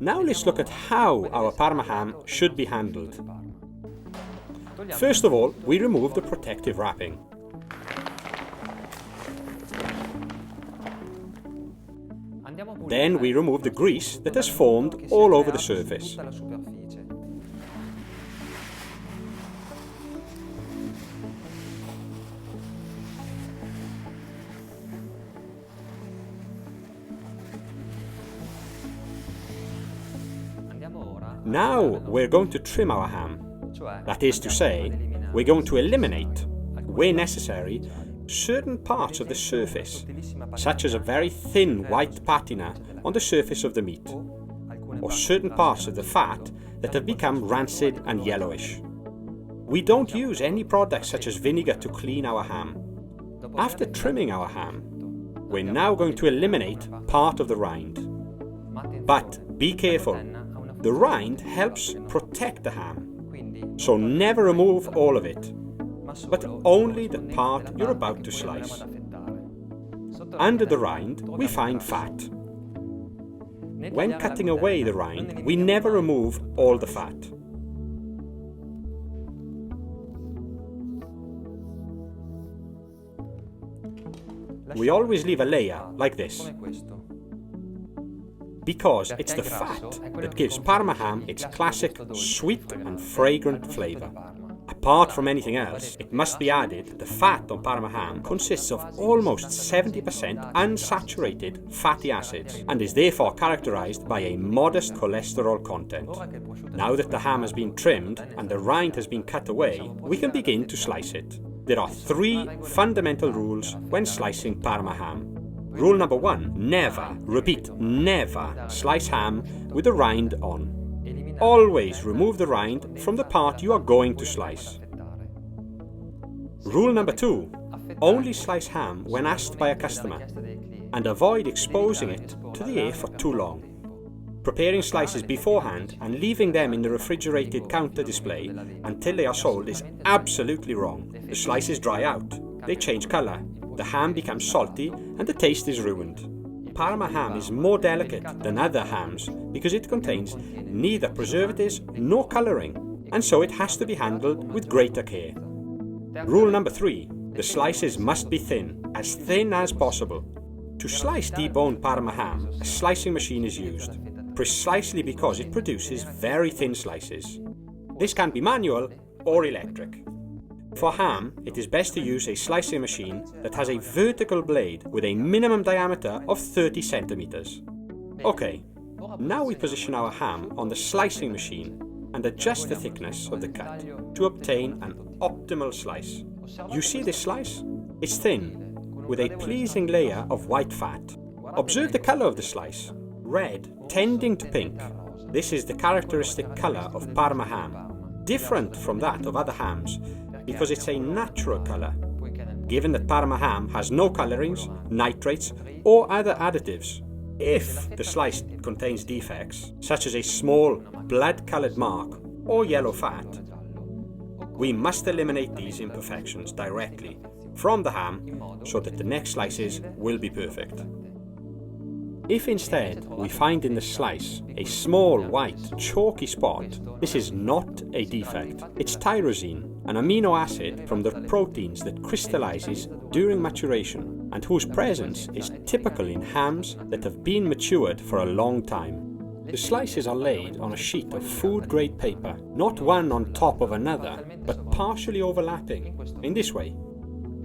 Now let's look at how our Parma ham should be handled. First of all, we remove the protective wrapping. Then we remove the grease that has formed all over the surface. Now we're going to trim our ham. That is to say, we're going to eliminate, where necessary, certain parts of the surface, such as a very thin white patina on the surface of the meat, or certain parts of the fat that have become rancid and yellowish. We don't use any products such as vinegar to clean our ham. After trimming our ham, we're now going to eliminate part of the rind. But be careful, the rind helps protect the ham, so never remove all of it, but only the part you're about to slice. Under the rind, we find fat. When cutting away the rind, we never remove all the fat. We always leave a layer like this, because it's the fat that gives Parma ham its classic sweet and fragrant flavour. Apart from anything else, it must be added that the fat on Parma ham consists of almost 70% unsaturated fatty acids and is therefore characterised by a modest cholesterol content. Now that the ham has been trimmed and the rind has been cut away, we can begin to slice it. There are 3 fundamental rules when slicing Parma ham. Rule number 1, never, repeat, never slice ham with the rind on. Always remove the rind from the part you are going to slice. Rule number 2, only slice ham when asked by a customer and avoid exposing it to the air for too long. Preparing slices beforehand and leaving them in the refrigerated counter display until they are sold is absolutely wrong. The slices dry out, they change colour, the ham becomes salty and the taste is ruined. Parma ham is more delicate than other hams because it contains neither preservatives nor colouring, and so it has to be handled with greater care. Rule number 3, the slices must be thin as possible. To slice deboned Parma ham, a slicing machine is used, precisely because it produces very thin slices. This can be manual or electric. For ham, it is best to use a slicing machine that has a vertical blade with a minimum diameter of 30 centimeters. Okay, now we position our ham on the slicing machine and adjust the thickness of the cut to obtain an optimal slice. You see this slice? It's thin, with a pleasing layer of white fat. Observe the colour of the slice, red tending to pink. This is the characteristic colour of Parma ham, different from that of other hams, because it's a natural colour, given that Parma ham has no colourings, nitrates or other additives. If the slice contains defects, such as a small blood-coloured mark or yellow fat, we must eliminate these imperfections directly from the ham so that the next slices will be perfect. If instead we find in the slice a small white chalky spot, this is not a defect. It's tyrosine, an amino acid from the proteins that crystallizes during maturation and whose presence is typical in hams that have been matured for a long time. The slices are laid on a sheet of food-grade paper, not one on top of another, but partially overlapping, in this way.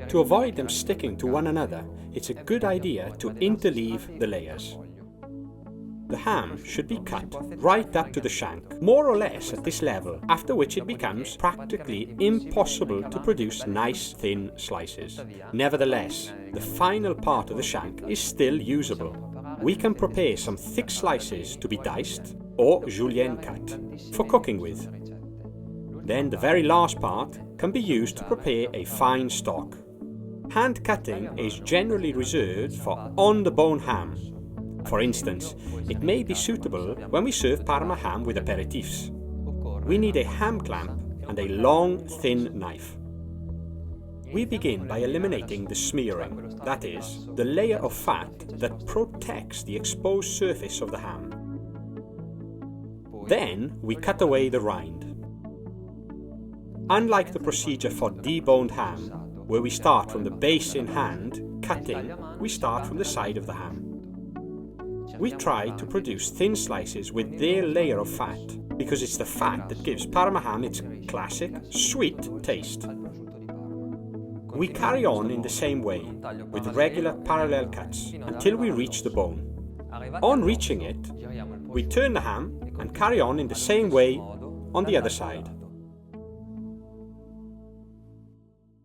To avoid them sticking to one another, it's a good idea to interleave the layers. The ham should be cut right up to the shank, more or less at this level, after which it becomes practically impossible to produce nice thin slices. Nevertheless, the final part of the shank is still usable. We can prepare some thick slices to be diced or julienne cut for cooking with. Then the very last part can be used to prepare a fine stock. Hand cutting is generally reserved for on-the-bone ham. For instance, it may be suitable when we serve Parma ham with aperitifs. We need a ham clamp and a long, thin knife. We begin by eliminating the smearing, that is, the layer of fat that protects the exposed surface of the ham. Then we cut away the rind. Unlike the procedure for deboned ham, where we start from the base in hand, cutting, we start from the side of the ham. We try to produce thin slices with their layer of fat, because it's the fat that gives Parma ham its classic, sweet taste. We carry on in the same way, with regular parallel cuts, until we reach the bone. On reaching it, we turn the ham and carry on in the same way on the other side.